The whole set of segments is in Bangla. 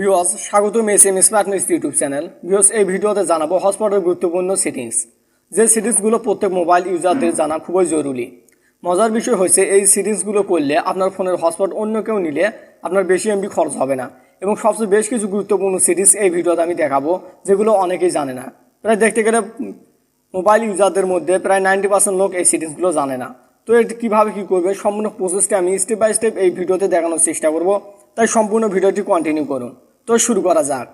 ভিউয়ার্স স্বাগতম M expert mystery YouTube channel. Viewers এই ভিডিওতে জানাবো হটস্পটের গুরুত্বপূর্ণ সেটিংস, যে সেটিংসগুলো প্রত্যেক মোবাইল ইউজারদের জানা খুবই জরুরি। মজার বিষয় হচ্ছে এই সেটিংসগুলো করলে আপনার ফোনের হটস্পট অন্য কেউ নিলে আপনার বেশি এমবি খরচ হবে না, এবং সবচেয়ে বেশ কিছু গুরুত্বপূর্ণ সেটিংস এই ভিডিওতে আমি দেখাবো যেগুলো অনেকেই জানে না। প্রায় দেখতে গেলে মোবাইল ইউজারদের মধ্যে প্রায় 90% লোক এই সেটিংসগুলো জানে না। তো এটি কীভাবে কী করবে সম্পূর্ণ প্রসেসটা আমি স্টেপ বাই স্টেপ এই ভিডিওতে দেখানোর চেষ্টা করব, তাই সম্পূর্ণ ভিডিওটি কন্টিনিউ করুন। তো শুরু করা যাক।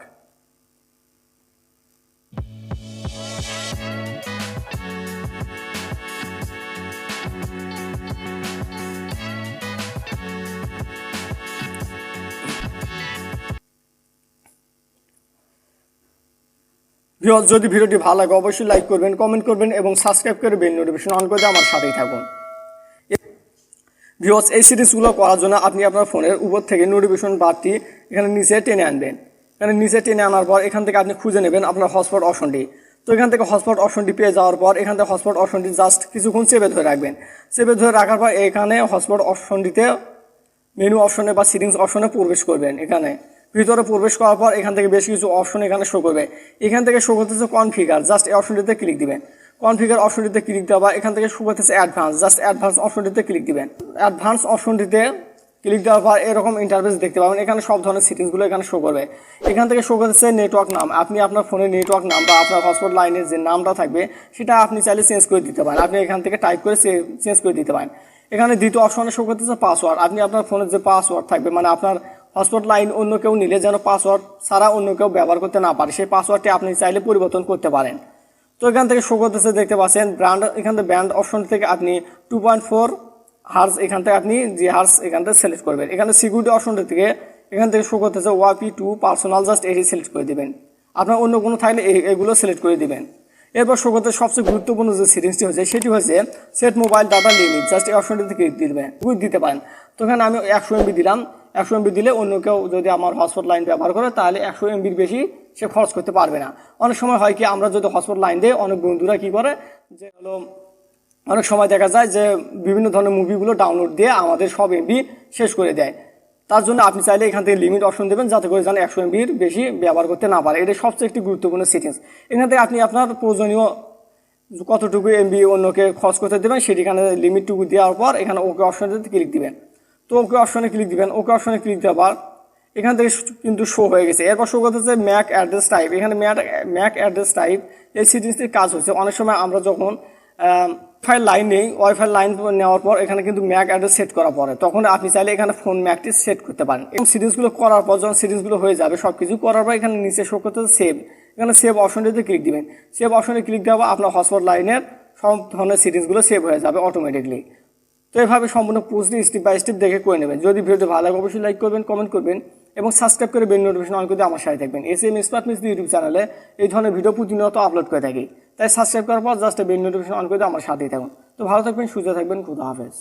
যদি ভিডিওটি ভালো লাগে অবশ্যই লাইক করবেন, কমেন্ট করবেন এবং সাবস্ক্রাইব করে বেল নোটিফিকেশন অন করে আমার সাথেই থাকুন। ভিউয়ার্স এই সিরিজগুলো করার জন্য আপনি আপনার ফোনের উপর থেকে নোটিফিকেশন বারটি এখানে নিচে টেনে আনবেন। এখানে নিচে টেনে আনার পর এখান থেকে আপনি খুঁজে নেবেন আপনার হটস্পট অপশনটি। তো এখান থেকে হটস্পট অপশনটি পেয়ে যাওয়ার পর এখান থেকে হটস্পট অপশনটি জাস্ট কিছুক্ষণ চেপে ধরে রাখবেন। চেপে ধরে রাখার পর এখানে হটস্পট অপশনটিতে মেনু অপশনে বা সেটিংস অপশনে প্রবেশ করবেন। এখানে ভিতরে প্রবেশ করার পর এখান থেকে বেশ কিছু অপশন এখানে শো করবে। এখান থেকে শো করতেছে কনফিগার, জাস্ট এই অপশনটিতে ক্লিক দিবেন। কনফিগার অপশনটিতে ক্লিক দেওয়া এখান থেকে শো করতেছে অ্যাডভান্স, জাস্ট অ্যাডভান্স অপশনটিতে ক্লিক দিবেন। অ্যাডভান্স অপশনটিতে ক্লিক দেওয়ার পর এরকম ইন্টারফেস দেখতে পাবেন। এখানে সব ধরনের সেটিংসগুলো এখানে শো করবে। এখান থেকে শো করতেছে নেটওয়ার্ক নাম। আপনি আপনার ফোনের নেটওয়ার্ক নাম বা আপনার হটস্পট লাইনের যে নামটা থাকবে সেটা আপনি চাইলে চেঞ্জ করে দিতে পারেন। আপনি এখান থেকে টাইপ করে চেঞ্জ করে দিতে পারেন। এখানে দ্বিতীয় অপশনে শো করতেছে পাসওয়ার্ড। আপনি আপনার ফোনের যে পাসওয়ার্ড থাকবে, মানে আপনার হটস্পট লাইন অন্য কেউ নিলে যেন পাসওয়ার্ড ছাড়া অন্য কেউ ব্যবহার করতে না পারে, সেই পাসওয়ার্ডটি আপনি চাইলে পরিবর্তন করতে পারেন। তো এখান থেকে শো করতেছে দেখতে পাচ্ছেন ব্র্যান্ড। এখান থেকে ব্র্যান্ড অপশন থেকে আপনি 2.4 হার্স এখান থেকে আপনি যে হার্স এখান থেকে সিলেক্ট করবেন। এখানে সিকিউরিটি অপশনটা থেকে এখান থেকে শো করতেছে ওয়াইপি 2 পার্সোনাল, জাস্ট এটি সিলেক্ট করে দেবেন। আপনার অন্য কোনো থাকলে এগুলো সিলেক্ট করে দিবেন। এরপর শো করতে সবচেয়ে গুরুত্বপূর্ণ যে সেটিংসটি হচ্ছে সেটি হচ্ছে set mobile data limit, just এই অপশনটিতে ক্লিক দিতে পারেন। তো এখানে আমি 100 MB দিলাম। 100 MB দিলে অন্য কেউ যদি আমার হটস্পট লাইন ব্যবহার করে তাহলে 100 MBর বেশি সে খরচ করতে পারবে না। অনেক সময় হয় কি, আমরা যদি হটস্পট লাইন দিই অনেক বন্ধুরা কি করে যে হলো অনেক সময় দেখা যায় যে বিভিন্ন ধরনের মুভিগুলো ডাউনলোড দিয়ে আমাদের সব এমবি শেষ করে দেয়। তার জন্য আপনি চাইলে এখান থেকে লিমিট অপশন দেবেন যাতে করে যেন 100 MBর বেশি ব্যবহার করতে না পারে। এটা সবচেয়ে একটি গুরুত্বপূর্ণ সেটিংস। এখান থেকে আপনি আপনার প্রয়োজনীয় কতটুকু এমবি অন্যকে খরচ করতে দেবেন সেটিখানে লিমিটটুকু দেওয়ার পর এখানে ওকে অপশনটিতে ক্লিক দিবেন। তো ওকে অপশনে ক্লিক দিবেন। ওকে অপশনে ক্লিক দেওয়ার এখান থেকে কিন্তু শো হয়ে গেছে। এরপর শো করতেছে ম্যাক অ্যাড্রেস টাইপ। এখানে ম্যাক অ্যাড্রেস টাইপ এই সেটিংসটির কাজ হচ্ছে অনেক সময় আমরা যখন ওয়াইফাই লাইন নেই, ওয়াইফাই লাইন নেওয়ার পর এখানে কিন্তু ম্যাক অ্যাড্রেস সেট করা পড়ে, তখন আপনি চাইলে এখানে ফোন ম্যাকটি সেট করতে পারেন। এবং সেটিংসগুলো করার পর যখন সেটিংসগুলো হয়ে যাবে সব কিছু করার পর এখানে নিচে শো করতেছে সেভ। এখানে সেভ অপশনটিতে ক্লিক দিবেন। সেভ অপশনে ক্লিক দেওয়া আপনার হটস্পট লাইনের সব ধরনের সেটিংসগুলো সেভ হয়ে যাবে অটোমেটিকলি। তো এভাবে সম্পূর্ণ প্রসেসটি স্টেপ বাই স্টেপ দেখে করে নেবেন। যদি ভিডিওটি ভালো লাগে অবশ্যই লাইক করবেন, কমেন্ট করবেন এবং সাবস্ক্রাইব করে বেল নোটিফিকেশন অন করে আমার সাথে থাকবেন। এম এক্সপার্ট মিস্ট্রি ইউটিউব চ্যানেলে এই ধরনের ভিডিও প্রতিনিয়ত আপলোড করে থাকি, তাই সাবস্ক্রাইব করার পর জাস্ট বেল নোটিফিকেশন অন করে আমার সাথেই থাকুন। তো ভালো থাকবেন, সুস্থ থাকবেন, খুদা হাফেজ।